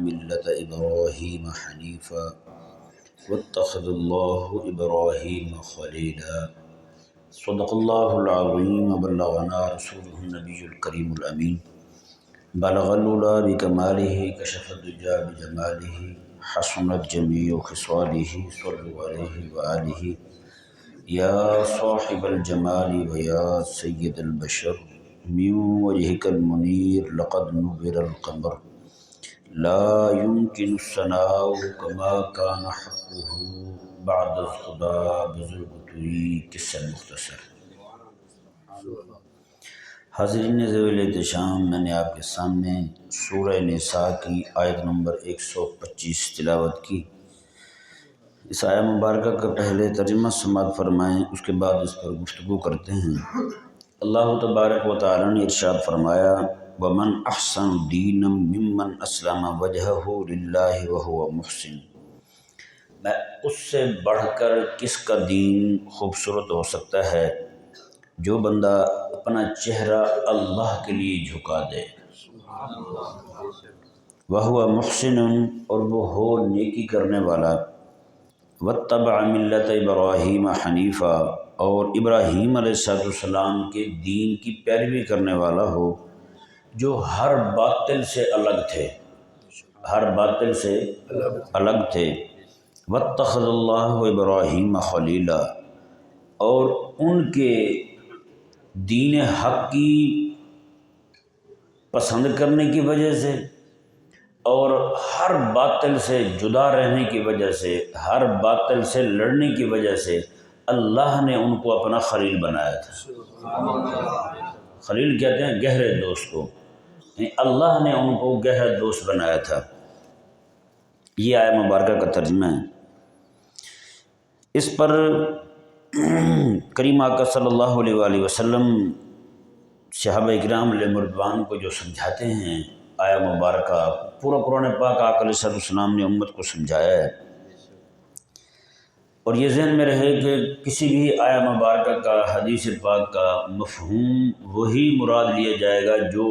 ملة إبراهيم حنيفا واتخذ الله إبراهيم خليلا صدق الله العظيم وبلغنا رسوله النبي الكريم الأمين بلغ العلا بكماله كشف الدجى بجماله حسنت جميع خصاله صلوا عليه وآله يا صاحب الجمال ويا سيد البشر من وجهك المنير لقد نبر القمر لا يمكن الثناء كما كان حقه بعد الخدا بزرگتوئی قصہ مختصر۔ حاضرین ذویل احتشام، میں نے آپ کے سامنے سورہ نساء کی آیت نمبر 125 تلاوت کی۔ اس آیہ مبارکہ کا پہلے ترجمہ سماعت فرمائیں، اس کے بعد اس پر گفتگو کرتے ہیں۔ اللہ تبارک و تعالی نے ارشاد فرمایا وَمَنْ أَحْسَنُ دِينًا مِّمَّنْ أَسْلَمَ وَجْهَهُ لِلَّهِ وَهُوَ مُحْسِنٌ۔ میں اس سے بڑھ کر کس کا دین خوبصورت ہو سکتا ہے جو بندہ اپنا چہرہ اللہ کے لیے جھکا دے، وَهُوَ مُحْسِنٌ، اور وہ ہو نیکی کرنے والا، وَاتَّبَعَ مِلَّةَ إِبْرَاهِيمَ حَنِيفًا، اور ابراہیم علیہ السلام کے دین کی پیروی کرنے والا ہو جو ہر باطل سے الگ تھے، ہر باطل سے الگ تھے۔ وَاتَّخَذَ اللَّهُ إِبْرَاهِيمَ خَلِيلًا، اور ان کے دین حق کی پسند کرنے کی وجہ سے اور ہر باطل سے جدا رہنے کی وجہ سے، ہر باطل سے لڑنے کی وجہ سے اللہ نے ان کو اپنا خلیل بنایا تھا۔ خلیل کہتے ہیں گہرے دوست کو، یعنی اللہ نے ان کو گہرا دوست بنایا تھا۔ یہ آیہ مبارکہ کا ترجمہ ہے۔ اس پر کریم آقا صلی اللہ علیہ وآلہ وسلم صحابہ اکرام علیہ رضوان کو جو سمجھاتے ہیں آیہ مبارکہ، پورا قرآن پاک آقا علیہ السلام نے امت کو سمجھایا ہے، اور یہ ذہن میں رہے کہ کسی بھی آیہ مبارکہ کا، حدیث پاک کا مفہوم وہی مراد لیا جائے گا جو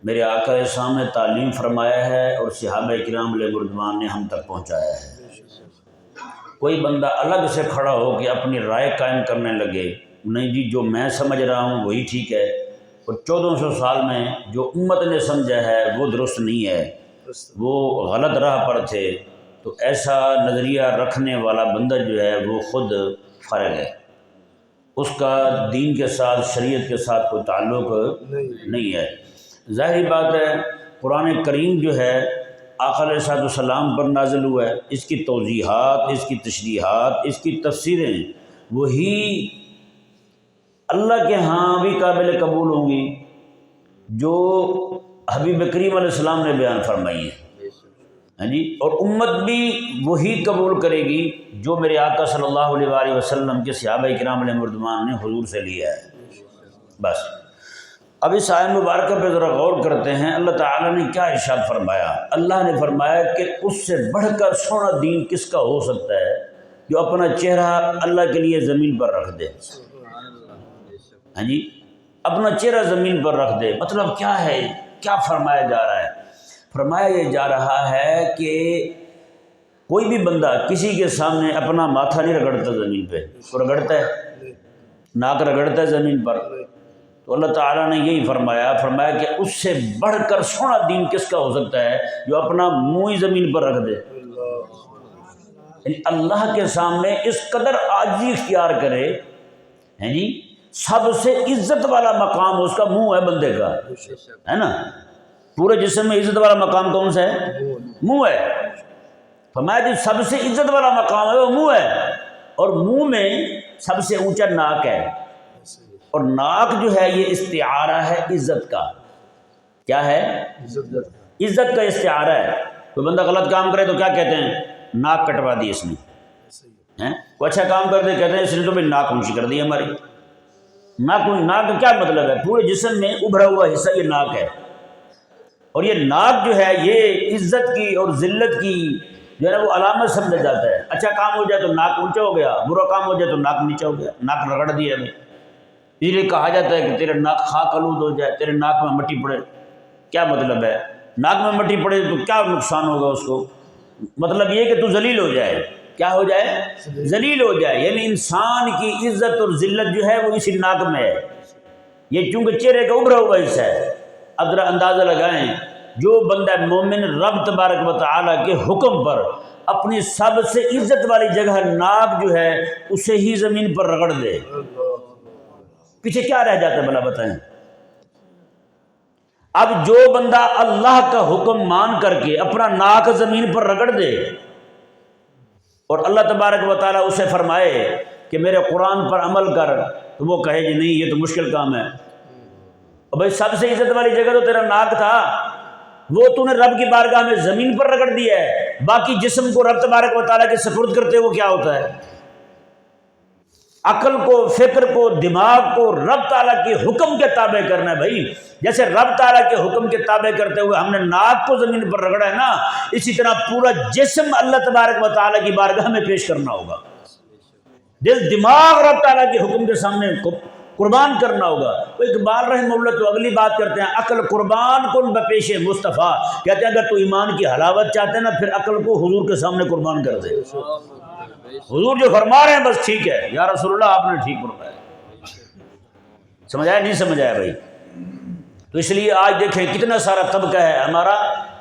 میرے آقا علیہ السلام نے تعلیم فرمایا ہے اور صحابہ کرام علیہ رضوان نے ہم تک پہنچایا ہے۔ کوئی بندہ الگ سے کھڑا ہو کہ اپنی رائے قائم کرنے لگے، نہیں جی جو میں سمجھ رہا ہوں وہی ٹھیک ہے، اور 1400 سال میں جو امت نے سمجھا ہے وہ درست نہیں ہے، وہ غلط راہ پر تھے، تو ایسا نظریہ رکھنے والا بندہ جو ہے وہ خود فارغ ہے، اس کا دین کے ساتھ، شریعت کے ساتھ کوئی تعلق نہیں ہے۔ ظاہری بات ہے قرآن کریم جو ہے آقا علیہ السلام پر نازل ہوا ہے، اس کی توضیحات، اس کی تشریحات، اس کی تفسیریں وہی اللہ کے ہاں بھی قابل قبول ہوں گی جو حبیب کریم علیہ السلام نے بیان فرمائی ہے، ہاں جی، اور امت بھی وہی قبول کرے گی جو میرے آقا صلی اللہ علیہ وآلہ وسلم کے صحابہ کرام علیہ رضوان نے حضور سے لیا ہے۔ بس اب اس آیت مبارکہ پہ ذرا غور کرتے ہیں، اللہ تعالیٰ نے کیا ارشاد فرمایا۔ اللہ نے فرمایا کہ اس سے بڑھ کر سونا دین کس کا ہو سکتا ہے جو اپنا چہرہ اللہ کے لیے زمین پر رکھ دے، ہاں جی، اپنا چہرہ زمین پر رکھ دے۔ مطلب کیا ہے، کیا فرمایا جا رہا ہے؟ فرمایا یہ جا رہا ہے کہ کوئی بھی بندہ کسی کے سامنے اپنا ماتھا نہیں رگڑتا زمین پہ، وہ رگڑتا ہے، ناک رگڑتا ہے زمین پر، تو اللہ تعالیٰ نے یہی فرمایا کہ اس سے بڑھ کر سونا دین کس کا ہو سکتا ہے جو اپنا منہ ہی زمین پر رکھ دے، یعنی اللہ کے سامنے اس قدر عاجزی اختیار کرے، ہیں جی، سب سے عزت والا مقام اس کا منہ ہے بندے کا، ہے نا، پورے جسم میں عزت والا مقام کون سا ہے؟ منہ ہے۔ فرمایا جی سب سے عزت والا مقام ہے وہ منہ ہے، اور منہ میں سب سے اونچا ناک ہے، اور ناک جو ہے یہ استعارہ ہے عزت کا۔ کیا ہے؟ عزت کا استعارہ ہے۔ کوئی بندہ غلط کام کرے تو کیا کہتے ہیں؟ ناک کٹوا دی اس نے، کوئی اچھا کام کر دے کہتے ہیں اس نے تو بھی ناک اونچی کر دی ہماری۔ ناک کا کیا مطلب ہے؟ پورے جسم میں ابھرا ہوا حصہ یہ ناک ہے، اور یہ ناک جو ہے یہ عزت کی اور ذلت کی جو ہے نا وہ علامت سمجھا جاتا ہے۔ اچھا کام ہو جائے تو ناک اونچا ہو گیا، برا کام ہو جائے تو ناک نیچا ہو گیا، ناک رگڑ دیا ہمیں۔ اس لیے کہا جاتا ہے کہ تیرے ناک خاک آلود ہو جائے، تیرے ناک میں مٹی پڑے۔ کیا مطلب ہے؟ ناک میں مٹی پڑے تو کیا نقصان ہوگا اس کو؟ مطلب یہ کہ تو ذلیل ہو جائے، کیا ہو جائے؟ ذلیل ہو جائے۔ یعنی انسان کی عزت اور ذلت جو ہے وہ اسی ناک میں ہے، یہ چونکہ چہرے کا ابھرا ہوا حصہ ہے۔ اب ذرا اندازہ لگائیں، جو بندہ مومن رب تبارک و تعالیٰ کے حکم پر اپنی سب سے عزت والی جگہ ناک جو ہے اسے ہی زمین پر رگڑ دے، پیچھے کیا رہ جاتا ہے بھلا بتائیں؟ اب جو بندہ اللہ کا حکم مان کر کے اپنا ناک زمین پر رگڑ دے اور اللہ تبارک و تعالیٰ اسے فرمائے کہ میرے قرآن پر عمل کر، تو وہ کہے جی نہیں یہ تو مشکل کام ہے۔ اور بھائی سب سے عزت والی جگہ تو تیرا ناک تھا، وہ تو نے رب کی بارگاہ میں زمین پر رگڑ دیا ہے، باقی جسم کو رب تبارک و تعالیٰ کے سپرد کرتے وہ کیا ہوتا ہے؟ عقل کو، فکر کو، دماغ کو رب تعالیٰ کے حکم کے تابع کرنا ہے بھائی۔ جیسے رب تعالیٰ کے حکم کے تابع کرتے ہوئے ہم نے ناک کو زمین پر رگڑا ہے نا، اسی طرح پورا جسم اللہ تبارک و تعالیٰ کی بارگاہ میں پیش کرنا ہوگا، دل دماغ رب تعالیٰ کے حکم کے سامنے قربان کرنا ہوگا۔ تو اقبال رحمہ اللہ تو اگلی بات کرتے ہیں، عقل قربان کن بپیش مصطفیٰ، کہتے ہیں اگر تو ایمان کی حلاوت چاہتے ہیں نا پھر عقل کو حضور کے سامنے قربان کر دے۔ حضور جو فرما رہے ہیں بس ٹھیک ہے یا رسول اللہ آپ نے ٹھیک فرمایا۔ سمجھایا نہیں سمجھایا بھائی؟ تو اس لیے آج دیکھیں کتنا سارا طبقہ ہے ہمارا،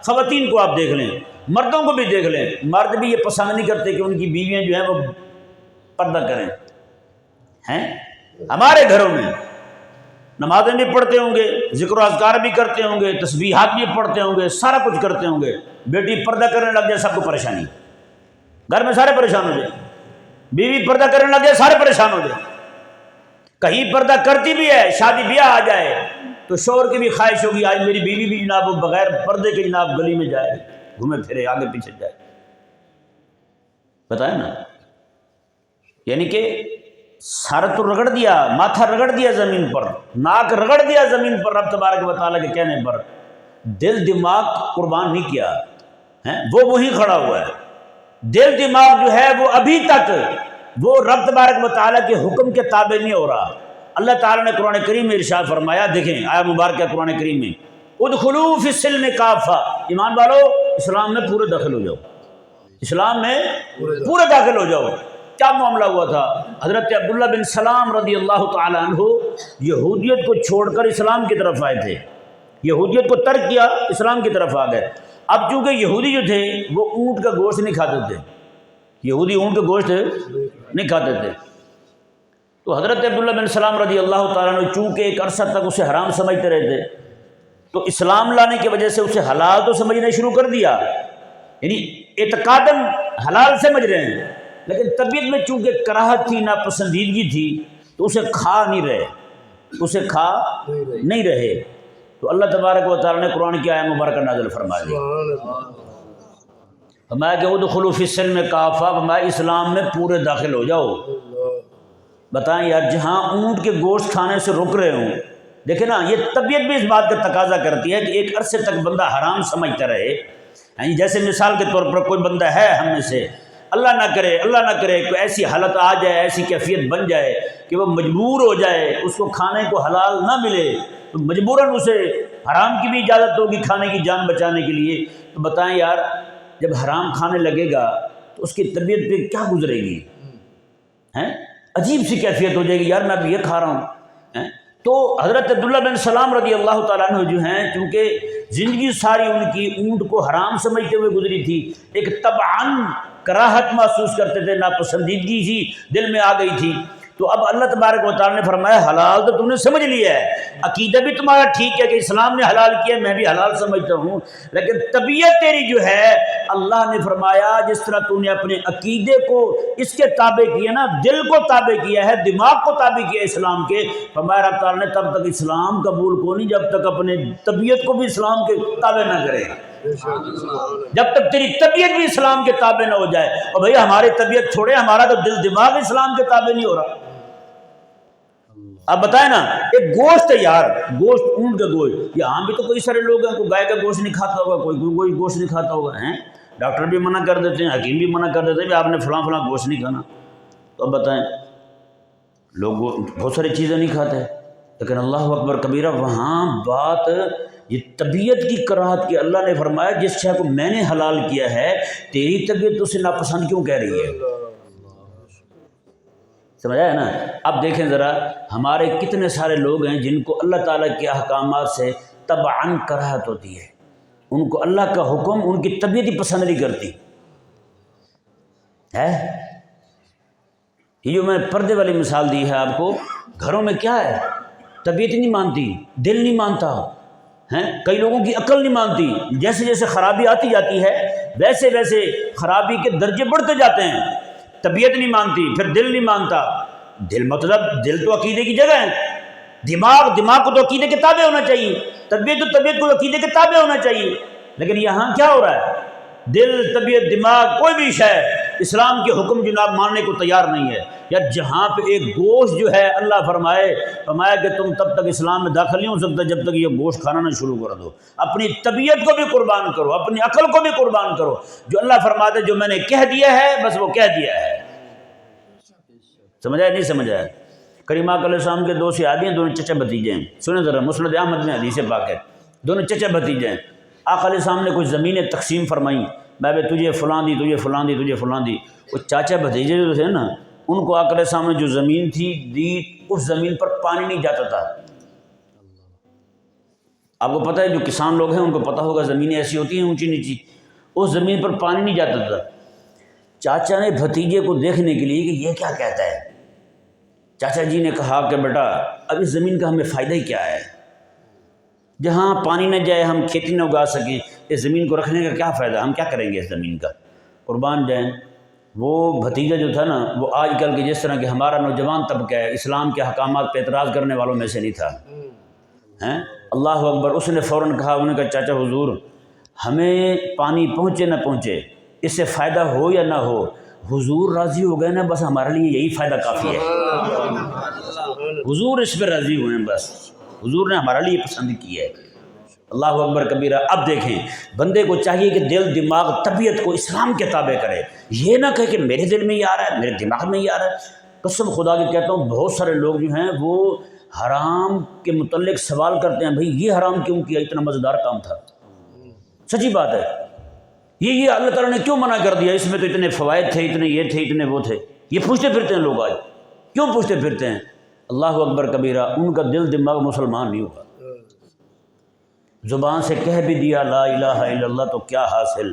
خواتین کو آپ دیکھ لیں، مردوں کو بھی دیکھ لیں، مرد بھی یہ پسند نہیں کرتے کہ ان کی بیویاں جو ہیں وہ پردہ کریں، ہیں؟ ہمارے گھروں میں نمازیں بھی پڑھتے ہوں گے، ذکر و اذکار بھی کرتے ہوں گے، تسبیحات بھی پڑھتے ہوں گے، سارا کچھ کرتے ہوں گے، بیٹی پردہ کرنے لگ جائے سب کو پریشانی، گھر میں سارے پریشان ہو جائیں، بیوی پردہ کرنے لگ جائے سارے پریشان ہو جائیں، کہیں پردہ کرتی بھی ہے شادی بیاہ آ جائے تو شوہر کی بھی خواہش ہوگی آج میری بیوی بھی جناب بغیر پردے کے جناب گلی میں جائے، گھومے پھرے آگے پیچھے جائے، بتائیں نا۔ یعنی کہ سر تو رگڑ دیا، ماتھا رگڑ دیا زمین پر، ناک رگڑ دیا زمین پر رب تبارک و تعالیٰ کے کہنے پر، دل دماغ قربان نہیں کیا ہے، وہ وہی کھڑا ہوا ہے۔ دل دماغ جو ہے وہ ابھی تک وہ رب تبارک و تعالیٰ کے حکم کے تابع نہیں ہو رہا۔ اللہ تعالیٰ نے قرآن کریم میں ارشاد فرمایا، دیکھیں آیت مبارکہ قرآن کریم میں، ادخلوا فی السلم کافہ، ایمان والو اسلام میں پورے داخل ہو جاؤ، اسلام میں پورے داخل ہو جاؤ۔ کیا معاملہ ہوا تھا؟ حضرت عبداللہ بن سلام رضی اللہ تعالیٰ عنہ یہودیت کو چھوڑ کر اسلام کی طرف آئے تھے، یہودیت کو ترک کیا، اسلام کی طرف آ گئے۔ اب چونکہ یہودی جو تھے وہ اونٹ کا گوشت نہیں کھاتے تھے، یہودی اونٹ کا گوشت نہیں کھاتے تھے، تو حضرت عبداللہ بن سلام رضی اللہ تعالیٰ عنہ چونکہ ایک عرصہ تک اسے حرام سمجھتے رہے تھے، تو اسلام لانے کی وجہ سے اسے حلال تو سمجھنا شروع کر دیا، یعنی اعتقاداً حلال سمجھ رہے ہیں، لیکن طبیعت میں چونکہ کراہت تھی، ناپسندیدگی تھی، تو اسے کھا نہیں رہے، اسے کھا نہیں رہے۔ تو اللہ تبارک و تعالیٰ نے قرآن کی آیت مبارکہ نازل فرما دی، فرمایا کہ ادخلوا فی السلم کافہ، فرمایا اسلام میں پورے داخل ہو جاؤ۔ بتائیں یار، جہاں اونٹ کے گوشت کھانے سے رک رہے ہوں، دیکھیں نا یہ طبیعت بھی اس بات کا تقاضا کرتی ہے کہ ایک عرصے تک بندہ حرام سمجھتا رہے، یعنی جیسے مثال کے طور پر کوئی بندہ ہے ہم میں سے، اللہ نہ کرے کوئی ایسی حالت آ جائے، ایسی کیفیت بن جائے کہ وہ مجبور ہو جائے، اس کو کھانے کو حلال نہ ملے، تو مجبوراً اسے حرام کی بھی اجازت ہوگی کھانے کی جان بچانے کے لیے۔ تو بتائیں یار، جب حرام کھانے لگے گا تو اس کی طبیعت پہ کیا گزرے گی؟ ہیں عجیب سی کیفیت ہو جائے گی، یار میں اب یہ کھا رہا ہوں۔ تو حضرت عبداللہ بن سلام رضی اللہ تعالیٰ عنہ جو ہیں، چونکہ زندگی ساری ان کی اونٹ کو حرام سمجھتے ہوئے گزری تھی، ایک طبعاً کراہت محسوس کرتے تھے، ناپسندیدگی سی دل میں آ گئی تھی، تو اب اللہ تبارک و تعالیٰ نے فرمایا حلال تو تم نے سمجھ لیا ہے، عقیدہ بھی تمہارا ٹھیک ہے کہ اسلام نے حلال کیا، میں بھی حلال سمجھتا ہوں، لیکن طبیعت تیری جو ہے، اللہ نے فرمایا جس طرح تو نے اپنے عقیدے کو اس کے تابع کیا نا، دل کو تابع کیا ہے، دماغ کو تابع کیا اسلام کے، فرمایا رب تعالیٰ نے تب تک اسلام قبول کو نہیں جب تک اپنے طبیعت کو بھی اسلام کے تابع نہ کرے، جب تک تیری طبیعت بھی اسلام کے تابع نہ ہو جائے۔ اور بھئی ہماری طبیعت چھوڑے، ہمارا تو دل دماغ اسلام کے تابع نہیں ہو رہا۔ اب بتائیں نا، ایک گوشت ہے یار، گوشت اونٹ کا گوشت، یہاں بھی تو کوئی سارے لوگ ہیں، کوئی گائے کا گوشت نہیں کھاتا ہوگا، کوئی گوشت نہیں کھاتا ہوگا، ہیں ڈاکٹر بھی منع کر دیتے ہیں، حکیم بھی منع کر دیتے ہیں کہ آپ نے فلاں گوشت نہیں کھانا۔ تو اب بتائیں، لوگ بہت ساری چیزیں نہیں کھاتے، لیکن اللہ اکبر کبیرہ، وہاں بات یہ طبیعت کی کراہت کی اللہ نے فرمایا جس شے کو میں نے حلال کیا ہے تیری طبیعت اسے ناپسند کیوں کہہ رہی ہے؟ سمجھا ہے نا؟ اب دیکھیں ذرا ہمارے کتنے سارے لوگ ہیں جن کو اللہ تعالیٰ کے احکامات سے طبعاً کراہت ہوتی ہے، ان کو اللہ کا حکم ان کی طبیعت ہی پسند نہیں کرتی ہے۔ یہ جو میں پردے والی مثال دی ہے آپ کو، گھروں میں کیا ہے، طبیعت نہیں مانتی، دل نہیں مانتا ہیں، کئی لوگوں کی عقل نہیں مانتی، جیسے جیسے خرابی آتی جاتی ہے ویسے ویسے خرابی کے درجے بڑھتے جاتے ہیں۔ طبیعت نہیں مانتی، پھر دل نہیں مانتا، دل مطلب دل تو عقیدے کی جگہ ہے، دماغ کو تو عقیدے کے تابع ہونا چاہیے، طبیعت کو عقیدے کے تابع ہونا چاہیے، لیکن یہاں کیا ہو رہا ہے، دل، طبیعت، دماغ، کوئی بھی شے اسلام کے حکم جناب ماننے کو تیار نہیں ہے۔ یا جہاں پہ ایک گوشت جو ہے اللہ فرمایا کہ تم تب تک اسلام میں داخل نہیں ہو سکتا جب تک یہ گوشت کھانا نہ شروع کر دو، اپنی طبیعت کو بھی قربان کرو، اپنی عقل کو بھی قربان کرو، جو اللہ فرماتا ہے جو میں نے کہہ دیا ہے بس وہ کہہ دیا ہے۔ سمجھا ہے نہیں سمجھا ہے؟ کریم آقا علیہ السلام کے دو صحابی ہیں، دونوں چچا بھتیجے ہیں، سنیں ذرا، مسند احمد میں حدیث پاک ہے، دونوں چچا بھتیجے ہیں۔ آقا علیہ السلام نے کچھ زمینیں تقسیم فرمائیں، میں تجھے فلاں دی، تجھے فلاں دی، تجھے فلاں دی۔ وہ چاچا بھتیجے جو تھے نا، ان کو آقا علیہ السلام نے جو زمین تھی دی، اس زمین پر پانی نہیں جاتا تھا۔ آپ کو پتہ ہے جو کسان لوگ ہیں ان کو پتہ ہوگا زمینیں ایسی ہوتی ہیں اونچی نیچی، اس زمین پر پانی نہیں جاتا تھا۔ چاچا نے بھتیجے کو دیکھنے کے لیے کہ یہ کیا کہتا ہے، چاچا جی نے کہا کہ بیٹا اب اس زمین کا ہمیں فائدہ ہی کیا ہے، جہاں پانی نہ جائے ہم کھیتی نہ اگا سکیں، اس زمین کو رکھنے کا کیا فائدہ، ہم کیا کریں گے اس زمین کا۔ قربان جائیں، وہ بھتیجا جو تھا نا وہ آج کل کے جس طرح کہ ہمارا نوجوان طبقہ ہے اسلام کے احکامات پہ اعتراض کرنے والوں میں سے نہیں تھا، ہیں، اللہ اکبر۔ اس نے فوراً کہا، انہوں نے کہا چاچا حضور ہمیں پانی پہنچے نہ پہنچے، اس سے فائدہ ہو یا نہ ہو، حضور راضی ہو گئے نا بس ہمارے لیے یہی فائدہ کافی ہے، حضور اس پہ راضی ہوئے ہیں، بس حضور نے ہمارے لیے پسند کی ہے۔ اللہ اکبر کبیرہ۔ اب دیکھیں بندے کو چاہیے کہ دل، دماغ، طبیعت کو اسلام کے تابع کرے، یہ نہ کہے کہ میرے دل میں یہ آ رہا ہے، میرے دماغ میں یہ آ رہا ہے۔ قسم خدا کی کہتا ہوں بہت سارے لوگ جو ہیں وہ حرام کے متعلق سوال کرتے ہیں، بھئی یہ حرام کیوں کیا، اتنا مزیدار کام تھا، سچی بات ہے، یہ اللہ تعالیٰ نے کیوں منع کر دیا، اس میں تو اتنے فوائد تھے، اتنے یہ تھے، اتنے وہ تھے، یہ پوچھتے پھرتے ہیں لوگ، آج کیوں پوچھتے پھرتے ہیں؟ اللہ اکبر کبیرہ۔ ان کا دل دماغ مسلمان نہیں ہوگا، زبان سے کہہ بھی دیا لا الہ الا اللہ تو کیا حاصل،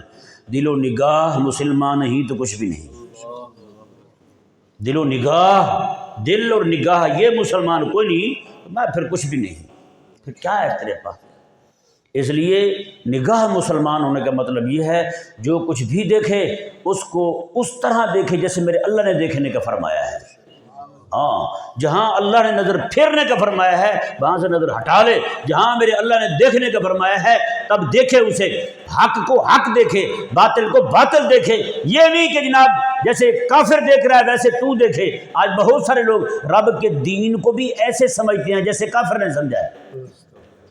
دل و نگاہ مسلمان ہی تو کچھ بھی نہیں، دل و نگاہ، دل اور نگاہ یہ مسلمان کوئی نہیں، میں پھر کچھ بھی نہیں، پھر کیا ہے تیرے پاس۔ اس لیے نگاہ مسلمان ہونے کا مطلب یہ ہے جو کچھ بھی دیکھے اس کو اس طرح دیکھے جیسے میرے اللہ نے دیکھنے کا فرمایا ہے۔ ہاں، جہاں اللہ نے نظر پھیرنے کا فرمایا ہے وہاں سے نظر ہٹا لے، جہاں میرے اللہ نے دیکھنے کا فرمایا ہے تب دیکھے اسے، حق کو حق دیکھے، باطل کو باطل دیکھے، یہ نہیں کہ جناب جیسے کافر دیکھ رہا ہے ویسے تو دیکھے۔ آج بہت سارے لوگ رب کے دین کو بھی ایسے سمجھتے ہیں جیسے کافر نے سمجھا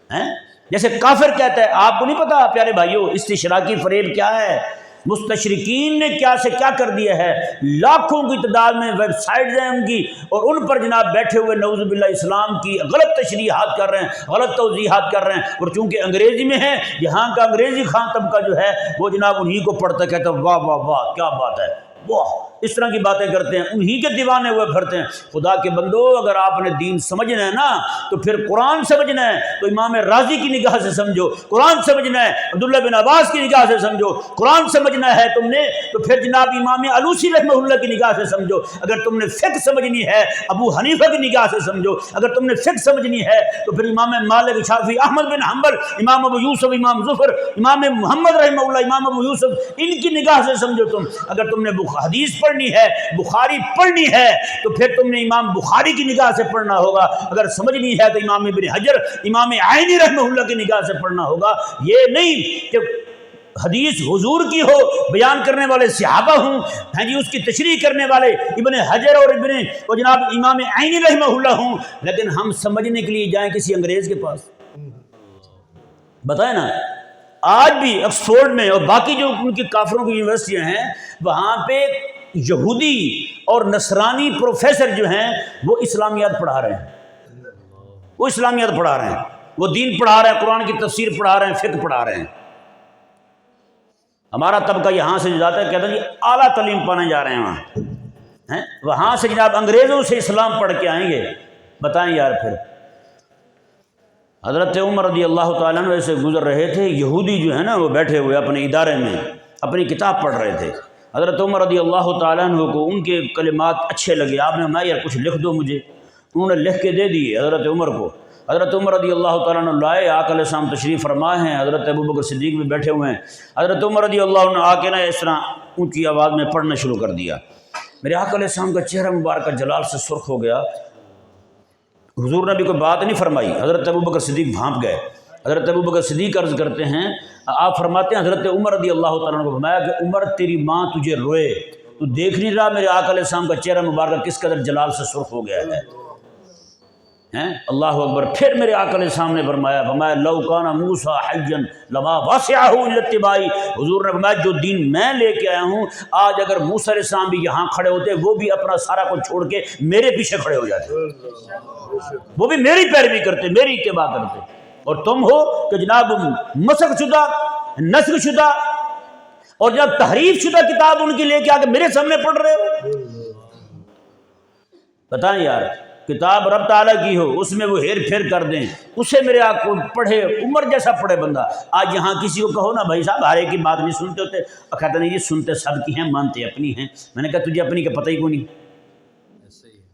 ہے، جیسے کافر کہتا ہے۔ آپ کو نہیں پتا پیارے بھائیو استشراقی فریب کیا ہے، مستشرقین نے کیا سے کیا کر دیا ہے، لاکھوں کی تعداد میں ویب سائٹس ہیں ان کی، اور ان پر جناب بیٹھے ہوئے نعوذ باللہ اسلام کی غلط تشریحات کر رہے ہیں، غلط توضیحات کر رہے ہیں، اور چونکہ انگریزی میں ہے یہاں کا انگریزی خان طبقہ جو ہے وہ جناب انہی کو پڑھتا کہتا ہے واہ واہ واہ کیا بات ہے، واہ، اس طرح کی باتیں کرتے ہیں، انہی کے دیوانے ہوئے پھرتے ہیں۔ خدا کے بندو اگر آپ نے دین سمجھنا ہے نا تو پھر قرآن سمجھنا ہے تو امام راضی کی نگاہ سے سمجھو، قرآن سمجھنا ہے عبداللہ بن عباس کی نگاہ سے سمجھو، قرآن سمجھنا ہے تم نے تو پھر جناب امام علوسی رحمہ اللہ کی نگاہ سے سمجھو، اگر تم نے فقہ سمجھنی ہے ابو حنیفہ کی نگاہ سے سمجھو، اگر تم نے فقہ سمجھنی ہے تو پھر امام مالک، شافعی، احمد بن حنبل، امام ابو یوسف، امام ظفر، امام محمد رحمہ اللہ، امام ابو یوسف، ان کی نگاہ سے سمجھو تم۔ اگر تم نے حدیث پڑھنی ہے، بخاری پڑھنی ہے تو پھر تم نے امام بخاری کی نگاہ سے پڑھنا ہوگا، اگر سمجھنی ہے تو امام ابن حجر، امام عینی رحمہ اللہ کی نگاہ سے پڑھنا ہوگا۔ یہ نہیں کہ حدیث حضور کی ہو، بیان کرنے والے صحابہ ہوں، ہیں جی اس کی تشریح کرنے والے ابن حجر اور جناب امام عینی رحمہ اللہ ہوں، لیکن ہم سمجھنے کے لیے جائیں کسی انگریز کے پاس، بتائیں نا۔ آج بھی آکسفورڈ میں اور باقی جو ان کی کافروں کی یونیورسٹیاں ہیں وہاں پہ یہودی اور نصرانی پروفیسر جو ہیں وہ اسلامیات پڑھا رہے ہیں، وہ اسلامیات پڑھا رہے ہیں۔ وہ دین پڑھا رہے ہیں، قرآن کی تفسیر پڑھا رہے ہیں، فقہ پڑھا رہے ہیں۔ ہمارا طبقہ یہاں سے جاتا ہے، کہتا ہے جی اعلیٰ تعلیم پانے جا رہے ہیں وہاں سے جناب انگریزوں سے اسلام پڑھ کے آئیں گے۔ بتائیں یار پھر حضرت عمر رضی اللہ تعالیٰ عنہ سے گزر رہے تھے، یہودی جو ہے نا وہ بیٹھے ہوئے اپنے ادارے میں اپنی کتاب پڑھ رہے تھے۔ حضرت عمر رضی اللہ تعالیٰ عنہ کو ان کے کلمات اچھے لگے، آپ نے فرمایا یار کچھ لکھ دو مجھے، انہوں نے لکھ کے دے دیے حضرت عمر کو۔ حضرت عمر رضی اللہ تعالیٰ عنہ لائے، آقا علیہ السلام تشریف فرما ہیں، حضرت ابوبکر صدیق بھی بیٹھے ہوئے ہیں۔ حضرت عمر رضی اللہ عنہ آ کے نا اس طرح اونچی آواز میں پڑھنا شروع کر دیا۔ میرے آقا علیہ السلام کا چہرہ مبارکہ جلال سے سرخ ہو گیا۔ حضور نے بھی کوئی بات نہیں فرمائی، حضرت ابوبکر صدیق بھانپ گئے۔ حضرت ابوبکر صدیق عرض کرتے ہیں، آپ فرماتے ہیں حضرت عمر رضی اللہ تعالیٰ عنہ کو فرمایا کہ عمر تیری ماں تجھے روئے، تو دیکھ نہیں رہا میرے آقا علیہ السلام کا چہرہ مبارکہ کس قدر جلال سے سرخ ہو گیا ہے۔ اللہ اکبر۔ پھر میرے آقا علیہ السلام نے فرمایا لو کان موسیٰ حیا لما وسعہ الا اتباعی۔ حضور نے فرمایا جو دین میں لے کے آیا ہوں، آج اگر موسیٰ علیہ السلام بھی یہاں کھڑے ہوتے، وہ بھی اپنا سارا کچھ چھوڑ کے میرے پیچھے کھڑے ہو جاتے، وہ بھی میری پیروی کرتے، میری اتباع کرتے۔ اور تم ہو کہ جناب مسخ شدہ، نسخ شدہ اور جب تحریف شدہ کتاب ان کی لے کے آ کے میرے سامنے پڑھ رہے ہو۔ بتائیں یار، کتاب رب تعالیٰ کی ہو، اس میں وہ ہیر پھیر کر دیں، اسے میرے آقا کو پڑھے، عمر جیسا پڑھے بندہ۔ آج یہاں کسی کو کہو نا بھائی صاحب ہر ایک کی بات نہیں سنتے ہوتے، کہتے نہیں یہ سنتے سب کی ہیں، مانتے اپنی ہیں۔ میں نے کہا تجھے اپنی کا پتہ ہی کیوں نہیں؟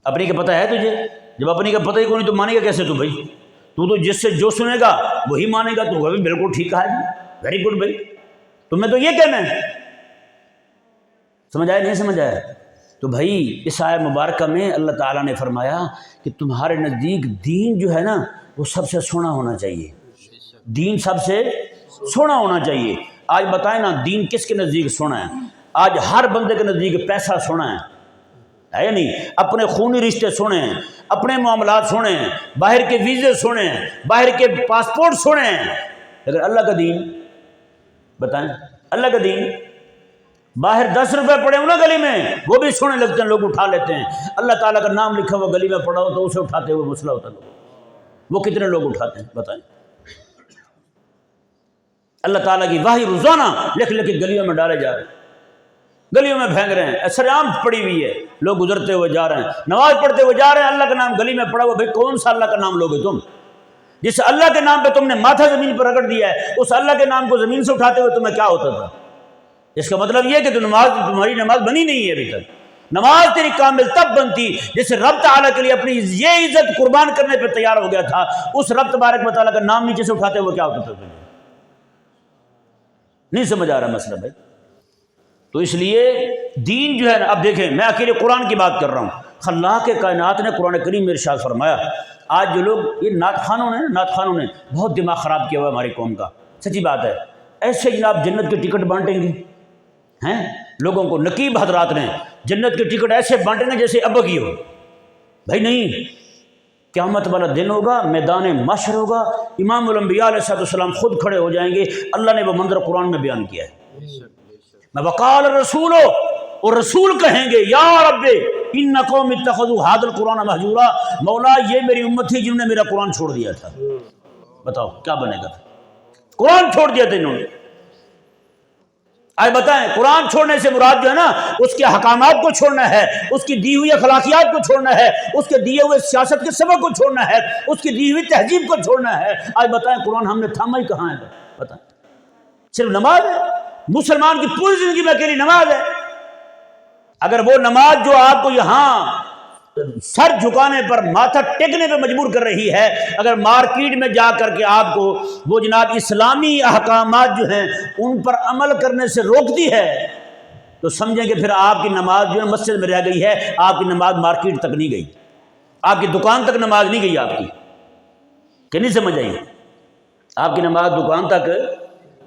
اپنی کا پتہ ہے تجھے؟ جب اپنی کا پتہ ہی کیوں نہیں تو مانے گا کیسے تو بھائی؟ تو جس سے جو سنے گا وہی مانے گا، تو وہ بھی بالکل ٹھیک ہے جی، ویری گڈ بھائی، تمہیں تو یہ کہنا ہے۔ سمجھ آیا نہیں سمجھ آیا؟ تو بھائی اس آیت مبارکہ میں اللہ تعالیٰ نے فرمایا کہ تمہارے نزدیک دین جو ہے نا وہ سب سے سونا ہونا چاہیے، دین سب سے سونا ہونا چاہیے۔ آج بتائیں نا دین کس کے نزدیک سونا ہے؟ آج ہر بندے کے نزدیک پیسہ سونا ہے یا نہیں؟ اپنے خونی رشتے سونے ہیں، اپنے معاملات سونے ہیں، باہر کے ویزے سونے ہیں، باہر کے پاسپورٹ سونے ہیں، لیکن اللہ کا دین بتائیں، اللہ کا دین باہر 10 روپے پڑے ہو نا گلی میں وہ بھی سونے لگتے ہیں، لوگ اٹھا لیتے ہیں۔ اللہ تعالیٰ کا نام لکھا ہوا گلی میں پڑا ہو تو اسے اٹھاتے ہوئے مسئلہ ہوتا ہے، وہ کتنے لوگ اٹھاتے ہیں بتائیں؟ اللہ تعالیٰ کی وحی روزانہ لکھ لکھ کے گلیوں میں ڈالے جا رہے ہیں، گلیوں میں پھینک رہے ہیں، سرعام پڑی ہوئی ہے، لوگ گزرتے ہوئے جا رہے ہیں، نماز پڑھتے ہوئے جا رہے ہیں، اللہ کا نام گلی میں پڑا ہوا۔ بھائی کون سا اللہ کا نام لوگے تم؟ جس اللہ کے نام پہ تم نے ماتھا زمین پر رگڑ دیا ہے، اس اللہ کے نام کو زمین سے اٹھاتے ہوئے تمہیں کیا ہوتا تھا؟ اس کا مطلب یہ کہ تمہاری نماز بنی نہیں ہے ابھی تک۔ نماز تیری کامل تب بنتی جس رب تعالیٰ کے لیے اپنی یہ عزت قربان کرنے پہ تیار ہو گیا تھا، اس رب تبارک و تعالیٰ کا نام نیچے سے اٹھاتے ہوئے کیا ہوتا تھا؟ نہیں سمجھ آ رہا مسئلہ بھائی؟ تو اس لیے دین جو ہے نا، اب دیکھیں میں اکیلے قرآن کی بات کر رہا ہوں، خلاق کائنات نے قرآن کریم میں ارشاد فرمایا۔ آج جو لوگ یہ نعت خانوں نے بہت دماغ خراب کیا ہوا ہے ہماری قوم کا، سچی بات ہے۔ ایسے جناب جنت کے ٹکٹ بانٹیں گے ہیں لوگوں کو، نقیب حضرات نے جنت کے ٹکٹ ایسے بانٹیں گے جیسے اب کی ہو۔ بھائی نہیں، قیامت والا دن ہوگا، میدان محشر ہوگا، امام الانبیاء علیہ السلام خود کھڑے ہو جائیں گے۔ اللہ نے وہ منظر قرآن میں بیان کیا ہے۔ میں وقال الرسول، اور رسول کہیں گے یا رب ان قوم اتخذوا هذا القرآن مہجورا، مولا یہ میری امت تھی جنہوں نے میرا قرآن چھوڑ دیا تھا۔ بتاؤ کیا بنے گا؟ قرآن چھوڑ دیا تھا انہوں نے۔ آئے بتائیں قرآن چھوڑنے سے مراد جو ہے نا اس کے حکامات کو چھوڑنا ہے، اس کی دی ہوئی اخلاقیات کو چھوڑنا ہے، اس کے دیے ہوئے سیاست کے سبق کو چھوڑنا ہے، اس کی دی ہوئی تہذیب کو چھوڑنا ہے۔ آج بتائیں قرآن ہم نے تھاما ہی کہاں ہے؟ بتائیں صرف نماز ہے، مسلمان کی پوری زندگی میں اکیلی نماز ہے۔ اگر وہ نماز جو آپ کو یہاں سر جھکانے پر، ماتھا ٹیکنے پہ مجبور کر رہی ہے، اگر مارکیٹ میں جا کر کے آپ کو وہ جناب اسلامی احکامات جو ہیں ان پر عمل کرنے سے روکتی ہے، تو سمجھیں کہ پھر آپ کی نماز جو ہے مسجد میں رہ گئی ہے، آپ کی نماز مارکیٹ تک نہیں گئی، آپ کی دکان تک نماز نہیں گئی آپ کی، کہ نہیں سمجھ آئی؟ آپ کی نماز دکان تک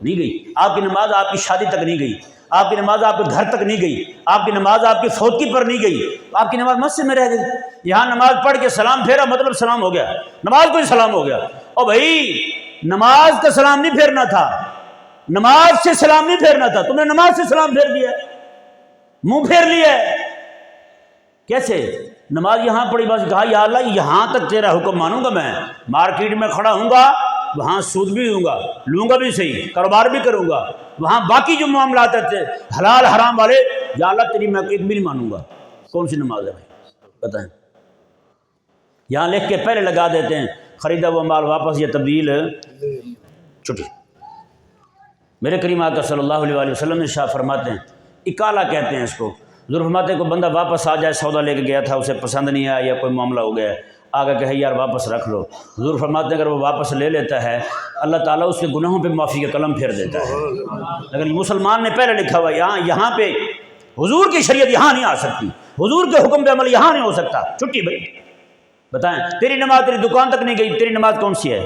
نہیں گئی، آپ کی نماز آپ کی شادی تک نہیں گئی، آپ کی نماز آپ کے گھر تک نہیں گئی، آپ کی نماز آپ کی فوتگی پر نہیں گئی، آپ کی نماز مسجد میں رہ گئی۔ یہاں نماز پڑھ کے سلام پھیرا مطلب سلام ہو گیا، نماز کو ہی سلام ہو گیا۔ اور بھائی نماز کا سلام نہیں پھیرنا تھا، نماز سے سلام نہیں پھیرنا تھا، تم نے نماز سے سلام پھیر دیا، منہ پھیر لیا۔ کیسے؟ نماز یہاں پڑھی، بس کہا یا اللہ یہاں تک تیرا حکم مانوں گا، میں مارکیٹ میں کھڑا ہوں گا وہاں سود بھی لوں گا بھی صحیح، کاروبار بھی کروں گا، وہاں باقی جو معاملات تھے حلال حرام والے، یا اللہ تیری میں ایک بھی نہیں مانوں گا۔ کون سی نماز ہے بھائی بتائیں؟ یہاں لکھ کے پہلے لگا دیتے ہیں خریدا وہ مال واپس یا تبدیل چھٹی۔ میرے کریم آقا صلی اللہ علیہ وسلم نے شاہ فرماتے ہیں، اکالا کہتے ہیں اس کو، حضور فرماتے ہیں کوئی بندہ واپس آ جائے، سودا لے کے گیا تھا، اسے پسند نہیں آیا یا کوئی معاملہ ہو گیا ہے، آگے کہے یار واپس رکھ لو، حضور فرماتے ہیں اگر وہ واپس لے لیتا ہے اللہ تعالیٰ اس کے گناہوں پہ معافی کا قلم پھیر دیتا ہے۔ لیکن مسلمان نے پہلے لکھا ہوا یہاں پہ حضور کی شریعت یہاں نہیں آ سکتی، حضور کے حکم پہ عمل یہاں نہیں ہو سکتا، چھٹی بھائی۔ بتائیں تیری نماز تیری دکان تک نہیں گئی، تیری نماز کون سی ہے؟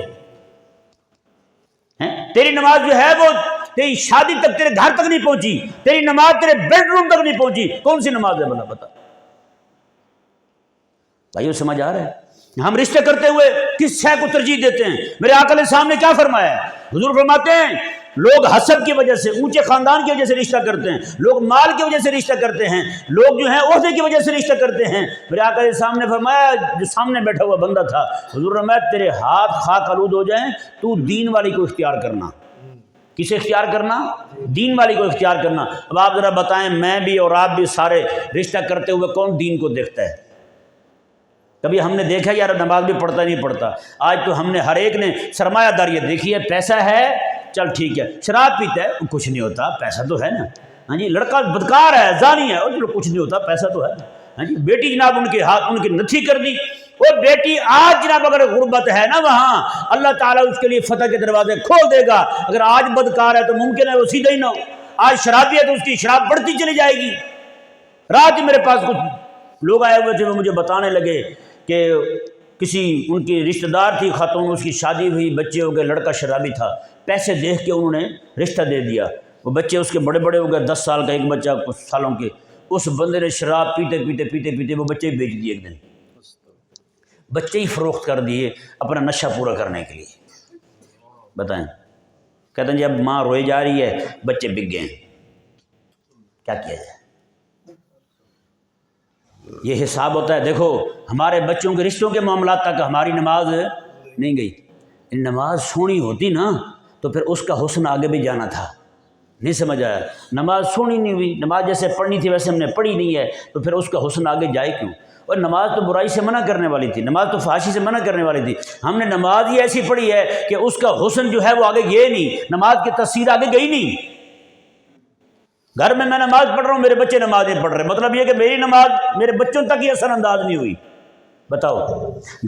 تیری نماز جو ہے وہ تیری شادی تک، تیرے گھر تک نہیں پہنچی، تیری نماز تیرے بیڈ روم تک نہیں پہنچی، کون سی نماز ہے بھلا بتا؟ بھائیو سمجھ آ رہا ہے؟ ہم رشتے کرتے ہوئے کس شے کو ترجیح دیتے ہیں؟ میرے آقا علیہ السلام نے کیا فرمایا ہے؟ حضور فرماتے ہیں لوگ حسب کی وجہ سے، اونچے خاندان کی وجہ سے رشتہ کرتے ہیں، لوگ مال کی وجہ سے رشتہ کرتے ہیں، لوگ جو ہیں عہدے کی وجہ سے رشتہ کرتے ہیں۔ میرے آقا علیہ السلام نے فرمایا، جو سامنے بیٹھا ہوا بندہ تھا، حضور نے فرمایا تیرے ہاتھ خاک آلود ہو جائیں تو دین والی کو اختیار کرنا۔ کسے اختیار کرنا؟ دین والی کو اختیار کرنا۔ اب آپ ذرا بتائیں، میں بھی اور آپ بھی سارے رشتہ کرتے ہوئے کون دین کو دیکھتا ہے؟ کبھی ہم نے دیکھا یار نماز بھی پڑھتا نہیں پڑھتا؟ آج تو ہم نے ہر ایک نے سرمایہ داری دیکھی ہے، پیسہ ہے چل ٹھیک ہے، شراب پیتا ہے کچھ نہیں ہوتا، پیسہ تو ہے نا، ہاں جی، لڑکا بدکار ہے زانی ہے اور چلو کچھ نہیں ہوتا، پیسہ تو ہے، ہاں جی، بیٹی جناب ان کے ہاتھ ان کی نتھی کر دی، وہ بیٹی آج جناب اگر غربت ہے نا وہاں اللہ تعالیٰ اس کے لیے فتح کے دروازے کھول دے گا۔ اگر آج بدکار ہے تو ممکن ہے وہ سیدھا ہی نہ ہو، آج شرابی ہے تو اس کی شراب بڑھتی چلی جائے گی۔ رات ہی میرے پاس کچھ لوگ آئے ہوئے تھے، وہ مجھے بتانے لگے کہ کسی ان کی رشتہ دار تھی خاتون، اس کی شادی ہوئی، بچے ہو گئے، لڑکا شرابی تھا، پیسے دیکھ کے انہوں نے رشتہ دے دیا، وہ بچے اس کے بڑے بڑے ہو گئے، 10 سال کا ایک بچہ کچھ سالوں کے، اس بندے نے شراب پیتے پیتے پیتے پیتے وہ بچے ہی بیچ دیے، ایک دن بچے ہی فروخت کر دیے اپنا نشہ پورا کرنے کے لیے۔ بتائیں، کہتے ہیں جی اب ماں روئی جا رہی ہے، بچے بک گئے ہیں، کیا کیا جائے؟ یہ حساب ہوتا ہے۔ دیکھو ہمارے بچوں کے رشتوں کے معاملات تک ہماری نماز نہیں گئی، نماز سونی ہوتی نا تو پھر اس کا حسن آگے بھی جانا تھا، نہیں سمجھ آیا؟ نماز سونی نہیں ہوئی، نماز جیسے پڑھنی تھی ویسے ہم نے پڑھی نہیں ہے، تو پھر اس کا حسن آگے جائے کیوں؟ اور نماز تو برائی سے منع کرنے والی تھی، نماز تو فحاشی سے منع کرنے والی تھی، ہم نے نماز ہی ایسی پڑھی ہے کہ اس کا حسن جو ہے وہ آگے گئے نہیں، نماز کی تاثیر آگے گئی نہیں۔ گھر میں نماز پڑھ رہا ہوں، میرے بچے نماز نہیں پڑھ رہے، مطلب یہ کہ میری نماز میرے بچوں تک ہی اثر انداز نہیں ہوئی۔ بتاؤ،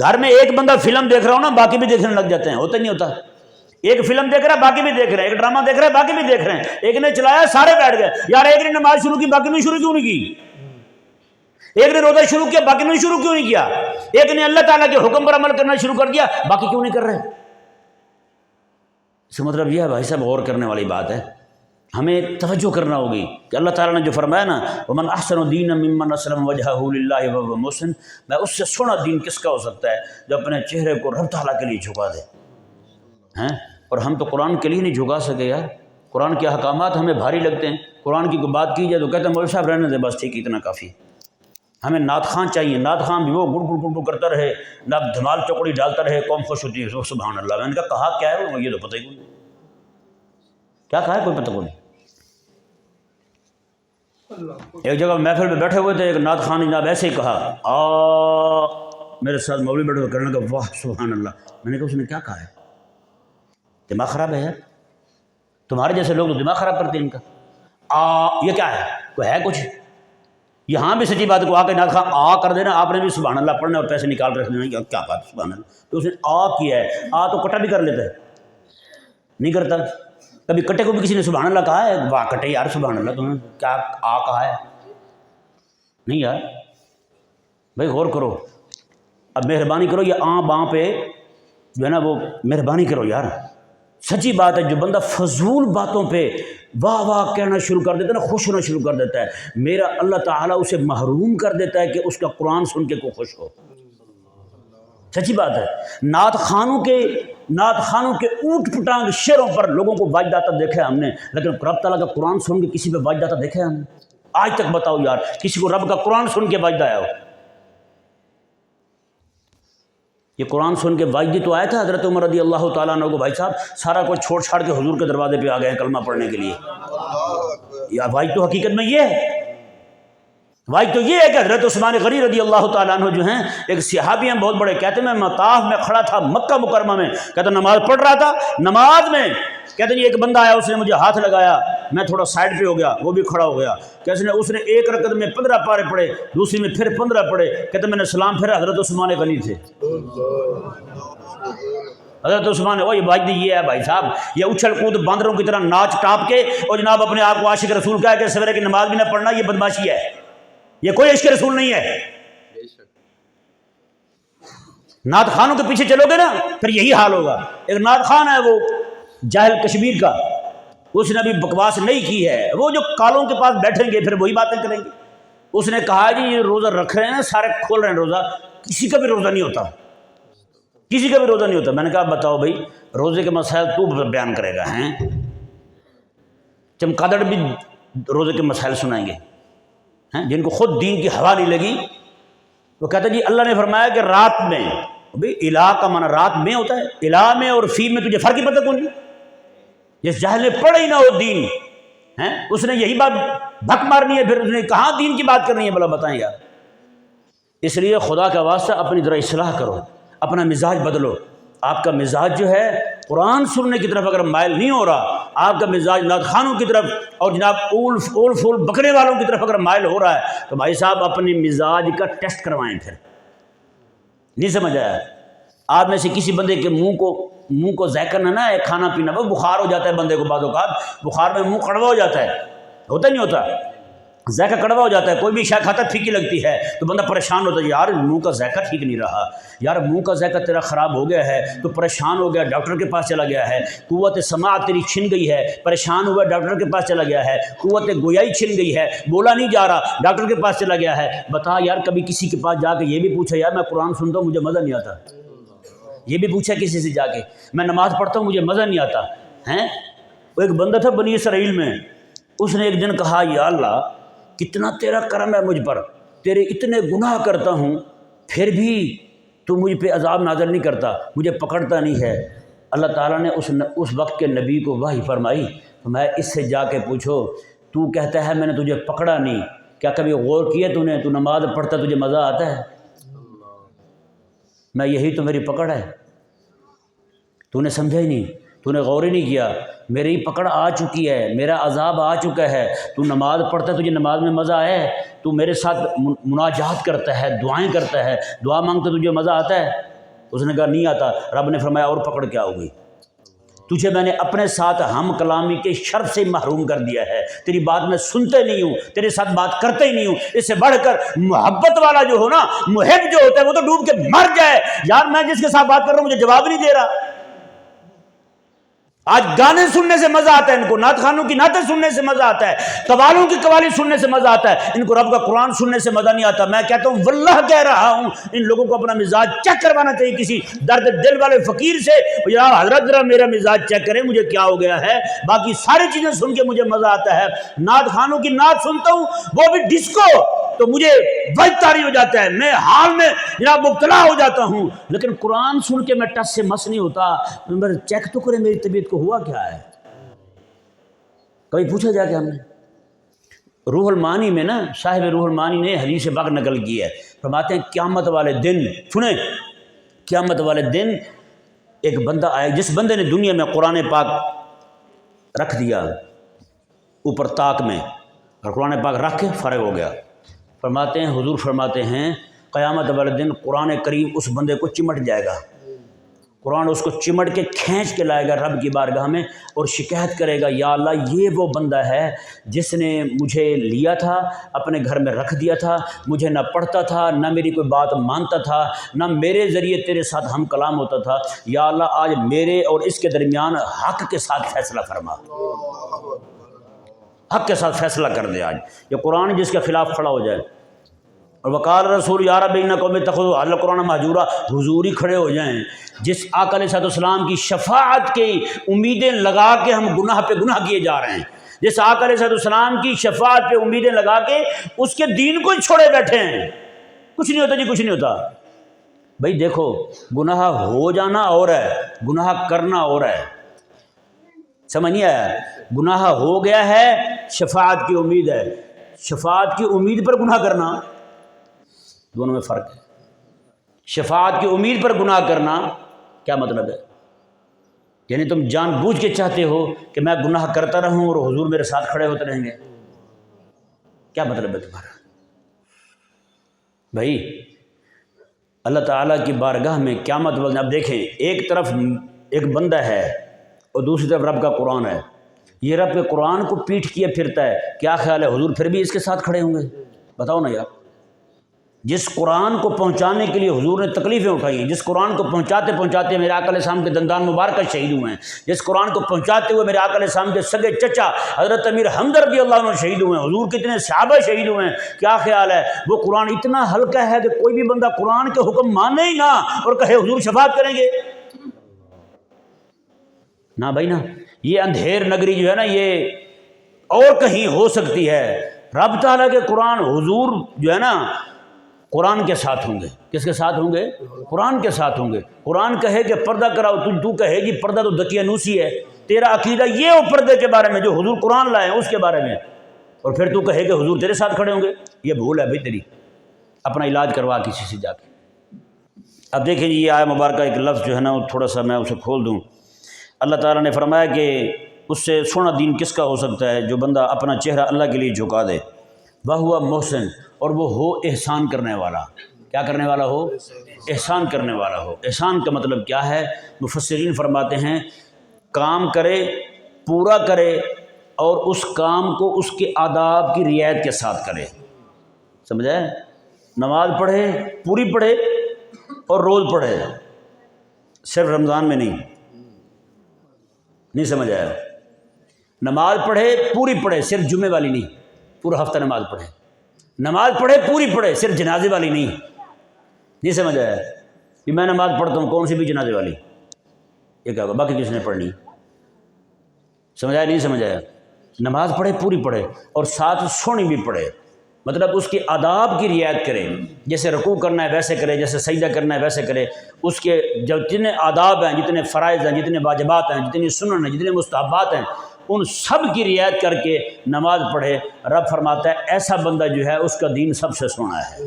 گھر میں ایک بندہ فلم دیکھ رہا ہوں نا، باقی بھی دیکھنے لگ جاتے ہیں، ہوتا نہیں ہوتا؟ ایک فلم دیکھ رہا ہے باقی بھی دیکھ رہے ہیں، ایک ڈرامہ دیکھ رہا ہے باقی بھی دیکھ رہے ہیں، ایک نے چلایا سارے بیٹھ گئے، یار ایک نے نماز شروع کی باقی نے شروع کیوں نہیں کی؟ ایک نے روزہ شروع کیا باقی نے شروع کیوں نہیں کیا؟ ایک نے اللہ تعالیٰ کے حکم پر عمل کرنا شروع کر دیا، باقی کیوں نہیں کر رہے؟ اس کا مطلب یہ ہے بھائی صاحب، غور کرنے والی بات ہے، ہمیں توجہ کرنا ہوگی کہ اللہ تعالیٰ نے جو فرمایا نا وَمَنْ أَحْسَنُ دِينًا مِمَّنْ أَسْلَمَ وَجْهَهُ لِلَّهِ وَهُوَ مُحْسِنٌ، میں اس سے سونا دین کس کا ہو سکتا ہے جو اپنے چہرے کو رب تعالیٰ کے لیے جھکا دے ہیں؟ اور ہم تو قرآن کے لیے نہیں جھکا سکے یار، قرآن کے احکامات ہمیں بھاری لگتے ہیں، قرآن کی کوئی بات کی جائے تو کہتے ہیں مولوی صاحب رہنے دیں بس ٹھیک اتنا کافی، ہمیں نعت خان چاہیے، نعت خان بھی وہ گڑ گڑ گڑ کرتا رہے، نہ دھمال چوکڑی ڈالتا رہے، قوم خوش ہوتی ہے، سبحان اللہ۔ میں نے کہا کیا ہے وہ، یہ تو پتہ ہی نہیں کیا کہا ہے، کوئی پتہ کو نہیں۔ ایک جگہ محفل میں بیٹھے ہوئے تھے، ایک نعت خان جناب ایسے ہی کہا میرے ساتھ مولوی بیٹھے ہوئے، کرنے لگا واہ سبحان اللہ۔ میں نے کہا اس نے کیا کہا ہے؟ دماغ خراب ہے یار، تمہارے جیسے لوگ تو دماغ خراب کرتے ہیں ان کا۔ یہ کیا ہے؟ کوئی ہے کچھ؟ یہاں بھی سچی بات کو آ کے نعت خان کر دینا، آپ نے بھی سبحان اللہ پڑھنا اور پیسے نکال رکھ دینا، کیا بات سبحان اللہ، تو اس نے کیا ہے، تو کٹا بھی کر لیتا ہے، نہیں کرتا۔ کبھی کٹے کو بھی کسی نے سبحان اللہ کہا ہے؟ واہ کٹے یار سبحان اللہ، تم نے کیا کہا ہے؟ نہیں یار بھائی غور کرو، اب مہربانی کرو، یہ باں پہ جو ہے نا وہ مہربانی کرو یار، سچی بات ہے۔ جو بندہ فضول باتوں پہ واہ واہ کہنا شروع کر دیتا ہے نا، خوش ہونا شروع کر دیتا ہے، میرا اللہ تعالیٰ اسے محروم کر دیتا ہے کہ اس کا قرآن سن کے کوئی خوش ہو۔ سچی بات ہے، نعت خانوں کے اونٹ پٹانگ شعروں پر لوگوں کو واجد آتا دیکھا ہے ہم نے، لیکن رب تعالیٰ کا قرآن سن کے کسی پہ واجد آتا دیکھا ہے ہم نے؟ آج تک بتاؤ یار کسی کو رب کا قرآن سن کے واجد آیا ہو؟ یہ قرآن سن کے واجدی تو آیا تھا حضرت عمر رضی اللہ تعالیٰ عنہ کو، بھائی صاحب سارا کچھ چھوڑ چھاڑ کے حضور کے دروازے پہ آ گئے ہیں کلمہ پڑھنے کے لیے. یا واجد تو حقیقت میں یہ ہے، واجد تو یہ ہے کہ حضرت عثمان غنی رضی اللہ تعالیٰ عنہ جو ہیں ایک صحابی ہیں بہت بڑے، کہتے ہیں میں مطاف میں کھڑا تھا مکہ مکرمہ میں، کہتے نماز پڑھ رہا تھا، نماز میں کہتے ہیں ایک بندہ آیا، اس نے مجھے ہاتھ لگایا، میں تھوڑا سائڈ پہ ہو گیا، وہ بھی کھڑا ہو گیا. کہتے ہیں اس نے ایک رکعت میں 15 پارے پڑھے، دوسری میں پھر 15 پڑھے. کہتے ہیں میں نے سلام پھیرا، حضرت عثمان غنی تھے. حضرت عثمان وہی واجدی یہ ہے بھائی صاحب، یہ اچھل کود باندروں کی طرح ناچ ٹاپ کے اور جناب اپنے آپ کو عاشق رسول کہہ کے سویرے کی نماز بھی نہ پڑھنا، یہ بدماشی ہے، یہ کوئی عشق رسول نہیں ہے. نعت خانوں کے پیچھے چلو گے نا پھر یہی حال ہوگا. ایک نعت خان ہے وہ جاہل کشمیر کا، اس نے ابھی بکواس نہیں کی ہے، وہ جو کالوں کے پاس بیٹھیں گے پھر وہی باتیں کریں گے. اس نے کہا جی یہ روزہ رکھ رہے ہیں سارے کھول رہے ہیں روزہ، کسی کا بھی روزہ نہیں ہوتا، کسی کا بھی روزہ نہیں ہوتا. میں نے کہا بتاؤ بھائی روزے کے مسائل تو بیان کرے گا ہیں؟ چمکادڑ بھی روزے کے مسائل سنائیں گے ہیں جن کو خود دین کی ہوا نہیں لگی. وہ کہتا ہے جی اللہ نے فرمایا کہ رات میں، بھائی الہ کا معنی رات میں ہوتا ہے، الہ میں اور فی میں تجھے فرق ہی پتہ کون نہیں. جس جاہل نے پڑھا ہی نہ ہو دین ہیں اس نے یہی بات بھک مارنی ہے، پھر اس نے کہاں دین کی بات کرنی ہے بھلا بتائیں یار. اس لیے خدا کا واسطہ اپنی ذرا اصلاح کرو، اپنا مزاج بدلو. آپ کا مزاج جو ہے قرآن سننے کی طرف اگر مائل نہیں ہو رہا، آپ کا مزاج نعت خانوں کی طرف اور جناب اول فول بکنے والوں کی طرف اگر مائل ہو رہا ہے تو بھائی صاحب اپنی مزاج کا ٹیسٹ کروائیں. پھر نہیں سمجھ آیا؟ آپ میں سے کسی بندے کے منہ کو ذائقہ نہ ہے کھانا پینا، وہ بخار ہو جاتا ہے بندے کو، بعض اوقات بخار میں منہ کڑوا ہو جاتا ہے، ہوتا نہیں ہوتا، ذائقہ کڑوا ہو جاتا ہے، کوئی بھی شے کھاتا پھیکی لگتی ہے تو بندہ پریشان ہوتا ہے، یار منہ کا ذائقہ ٹھیک نہیں رہا، یار منہ کا ذائقہ تیرا خراب ہو گیا ہے تو پریشان ہو گیا، ڈاکٹر کے پاس چلا گیا ہے. قوت سماعت تیری چھن گئی ہے، پریشان ہوا ڈاکٹر کے پاس چلا گیا ہے. قوت گویائی چھن گئی ہے، بولا نہیں جا رہا، ڈاکٹر کے پاس چلا گیا ہے. بتا یار کبھی کسی کے پاس جا کے یہ بھی پوچھا یار میں قرآن سنتا ہوں مجھے مزہ نہیں آتا، یہ بھی پوچھا کسی سے جا کے میں نماز پڑھتا ہوں مجھے مزہ نہیں آتا ہیں. وہ ایک بندہ تھا بنی اسرائیل میں، اس نے ایک دن کہا یا اللہ کتنا تیرا کرم ہے مجھ پر، تیرے اتنے گناہ کرتا ہوں پھر بھی تو مجھ پہ عذاب نازل نہیں کرتا، مجھے پکڑتا نہیں ہے. اللہ تعالیٰ نے اس وقت کے نبی کو وحی فرمائی تو میں اس سے جا کے پوچھو تو کہتا ہے میں نے تجھے پکڑا نہیں، کیا کبھی غور کیا تو نے؟ تو نماز پڑھتا تجھے مزہ آتا ہے؟ میں یہی تو میری پکڑ ہے، تو نے سمجھا ہی نہیں، تو نے غور ہی نہیں کیا. میری پکڑ آ چکی ہے، میرا عذاب آ چکا ہے. تو نماز پڑھتا ہے تجھے نماز میں مزہ آیا ہے، تو میرے ساتھ مناجات کرتا ہے، دعائیں کرتا ہے، دعا مانگتا تجھے مزہ آتا ہے؟ اس نے کہا نہیں آتا. رب نے فرمایا اور پکڑ کیا ہوگی، تجھے میں نے اپنے ساتھ ہم کلامی کے شرف سے محروم کر دیا ہے، تیری بات میں سنتے نہیں ہوں، تیرے ساتھ بات کرتے ہی نہیں ہوں. اس سے بڑھ کر محبت والا جو ہو نا، محب جو ہوتا ہے وہ تو ڈوب کے مر جائے. یار میں جس کے ساتھ بات کر رہا ہوں مجھے جواب نہیں دے رہا. آج گانے سننے سے مزہ آتا ہے ان کو، نعت خانوں کی نعتیں سننے سے مزہ آتا ہے، قوالوں کی قوالی سننے سے مزہ آتا ہے، ان کو رب کا قرآن سننے سے مزہ نہیں آتا. میں کہتا ہوں واللہ کہہ رہا ہوں ان لوگوں کو اپنا مزاج چیک کروانا چاہیے کسی درد دل والے فقیر سے. یار حضرت ذرا میرا مزاج چیک کریں مجھے کیا ہو گیا ہے. باقی ساری چیزیں سن کے مجھے مزہ آتا ہے، نعت خانوں کی نعت سنتا ہوں وہ بھی ڈسکو تو مجھے وجد طاری ہو جاتا ہے، میں حال میں جناب مبتلا ہو جاتا ہوں. لیکن قرآن سن کے میں ٹس سے مس نہیں ہوتا. چیک تو کریں میری طبیعت کو ہوا کیا ہے. کبھی پوچھا جا کے ہم نے روح المعانی میں نا، صاحب روح المعانی نے حدیث پاک نقل کی ہے، فرماتے ہیں قیامت والے دن، سنیں قیامت والے دن ایک بندہ آئے جس بندے نے دنیا میں قرآن پاک رکھ دیا اوپر طاق میں اور قرآن پاک رکھ کے فارغ ہو گیا. فرماتے ہیں حضور فرماتے ہیں قیامت والے دن قرآن کریم اس بندے کو چمٹ جائے گا، قرآن اس کو چمٹ کے کھینچ کے لائے گا رب کی بارگاہ میں اور شکایت کرے گا یا اللہ یہ وہ بندہ ہے جس نے مجھے لیا تھا اپنے گھر میں رکھ دیا تھا، مجھے نہ پڑھتا تھا نہ میری کوئی بات مانتا تھا نہ میرے ذریعے تیرے ساتھ ہم کلام ہوتا تھا. یا اللہ آج میرے اور اس کے درمیان حق کے ساتھ فیصلہ فرما، حق کے ساتھ فیصلہ کر دے. آج یہ قرآن جس کے خلاف کھڑا ہو جائے. اور وقال رسول یا رب ان قوم اتخذوا هذا القرآن مہجورا، حضور ہی کھڑے ہو جائیں جس آقا علیہ السلام کی شفاعت کی امیدیں لگا کے ہم گناہ پہ گناہ کیے جا رہے ہیں، جس آقا علیہ السلام کی شفاعت پہ امیدیں لگا کے اس کے دین کو ہی چھوڑے بیٹھے ہیں. کچھ نہیں ہوتا جی، کچھ نہیں ہوتا. بھائی دیکھو گناہ ہو جانا اور ہے، گناہ کرنا اور ہے، سمجھ نہیں آیا؟ گناہ ہو گیا ہے، شفاعت کی امید ہے، شفاعت کی امید پر گناہ کرنا، دونوں میں فرق ہے۔ شفاعت کی امید پر گناہ کرنا کیا مطلب ہے؟ یعنی تم جان بوجھ کے چاہتے ہو کہ میں گناہ کرتا رہوں اور حضور میرے ساتھ کھڑے ہوتے رہیں گے، کیا مطلب ہے تمہارا؟ بھائی اللہ تعالیٰ کی بارگاہ میں قیامت والے اب دیکھیں، ایک طرف ایک بندہ ہے اور دوسری طرف رب کا قرآن ہے، یہ رب کے قرآن کو پیٹھ کیے پھرتا ہے، کیا خیال ہے حضور پھر بھی اس کے ساتھ کھڑے ہوں گے؟ بتاؤ نا یار۔ جس قرآن کو پہنچانے کے لیے حضور نے تکلیفیں اٹھائی ہیں، جس قرآن کو پہنچاتے پہنچاتے میرے آقا علیہ السلام کے دندان مبارکہ شہید ہوئے ہیں، جس قرآن کو پہنچاتے ہوئے میرے آقا علیہ السلام کے سگے چچا حضرت امیر حمزہ رضی اللہ عنہ شہید ہوئے ہیں، حضور کتنے صحابہ شہید ہوئے ہیں، کیا خیال ہے وہ قرآن اتنا ہلکا ہے کہ کوئی بھی بندہ قرآن کے حکم مانے ہی نہ اور کہے حضور شفاعت کریں گے؟ نہ بھائی نہ، یہ اندھیر نگری جو ہے نا یہ اور کہیں ہو سکتی ہے، رب تعالیٰ کے قرآن حضور جو ہے نا قرآن کے ساتھ ہوں گے۔ کس کے ساتھ ہوں گے؟ قرآن کے ساتھ ہوں گے۔ قرآن کہے کہ پردہ کراؤ، تو کہے گی پردہ تو دقیانوسی ہے، تیرا عقیدہ یہ ہو پردے کے بارے میں جو حضور قرآن لائے ہیں اس کے بارے میں، اور پھر تو کہے کہ حضور تیرے ساتھ کھڑے ہوں گے، یہ بھول ہے بھائی تیری، اپنا علاج کروا کسی سے جا کے۔ اب دیکھیں جی یہ آیہ مبارکہ ایک لفظ جو ہے نا وہ تھوڑا سا میں اسے کھول دوں۔ اللہ تعالیٰ نے فرمایا کہ اس سے سونا دین کس کا ہو سکتا ہے جو بندہ اپنا چہرہ اللہ کے لیے جھکا دے، وَهُوَ محسن، اور وہ ہو احسان کرنے والا۔ کیا کرنے والا ہو؟ احسان کرنے والا ہو۔ احسان کا مطلب کیا ہے؟ مفسرین فرماتے ہیں کام کرے، پورا کرے، اور اس کام کو اس کے آداب کی رعایت کے ساتھ کرے، سمجھا ہے؟ نماز پڑھے، پوری پڑھے اور روز پڑھے، صرف رمضان میں نہیں سمجھ آیا؟ نماز پڑھے پوری پڑھے، صرف جمعے والی نہیں، پورا ہفتہ نماز پڑھے، نماز پڑھے پوری پڑھے، صرف جنازے والی نہیں سمجھ آیا؟ کہ میں نماز پڑھتا ہوں کون سی بھی جنازے والی، یہ کیا ہوگا؟ باقی کس نے پڑھنی؟ سمجھ آیا نہیں سمجھ آیا؟ نماز پڑھے پوری پڑھے اور ساتھ سونی بھی پڑھے، مطلب اس کے آداب کی رعایت کرے، جیسے رکوع کرنا ہے ویسے کرے، جیسے سجدہ کرنا ہے ویسے کرے، اس کے جتنے آداب ہیں، جتنے فرائض ہیں، جتنے واجبات ہیں، جتنی سنن ہیں، جتنے مستحبات ہیں، ان سب کی رعایت کر کے نماز پڑھے۔ رب فرماتا ہے ایسا بندہ جو ہے اس کا دین سب سے سونا ہے،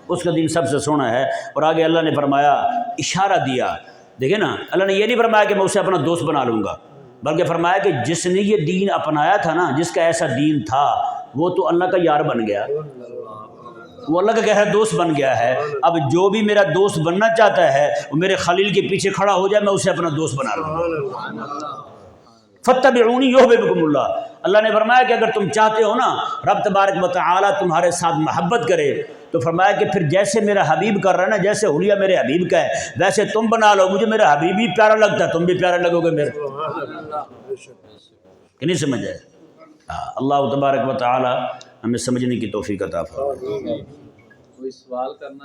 اس کا دین سب سے سونا ہے۔ اور آگے اللہ نے فرمایا، اشارہ دیا، دیکھیں نا، اللہ نے یہ نہیں فرمایا کہ میں اسے اپنا دوست بنا لوں گا، بلکہ فرمایا کہ جس نے یہ دین اپنایا تھا نا، جس کا ایسا دین تھا، وہ تو اللہ کا یار بن گیا، وہ اللہ کا گہرا دوست بن گیا ہے۔ اب جو بھی میرا دوست بننا چاہتا ہے وہ میرے خلیل کے پیچھے کھڑا ہو جائے، میں اسے اپنا دوست بنا لوں گا۔ فَاتَّبِعُونِی یُحْبِبْکُمُ اللہ، اللہ نے فرمایا کہ اگر تم چاہتے ہو نا رب تبارک و تعالیٰ تمہارے ساتھ محبت کرے، تو فرمایا کہ پھر جیسے میرا حبیب کر رہا ہے نا، جیسے حلیہ میرے حبیب کا ہے ویسے تم بنا لو، مجھے میرا حبیب بھی پیارا لگتا ہے، تم بھی پیارا لگو گے میرے، کہ نہیں سمجھ آئے؟ اللہ تبارک و تعالیٰ ہمیں سمجھنے کی توفیق عطا فرمائے۔ کوئی سوال کرنا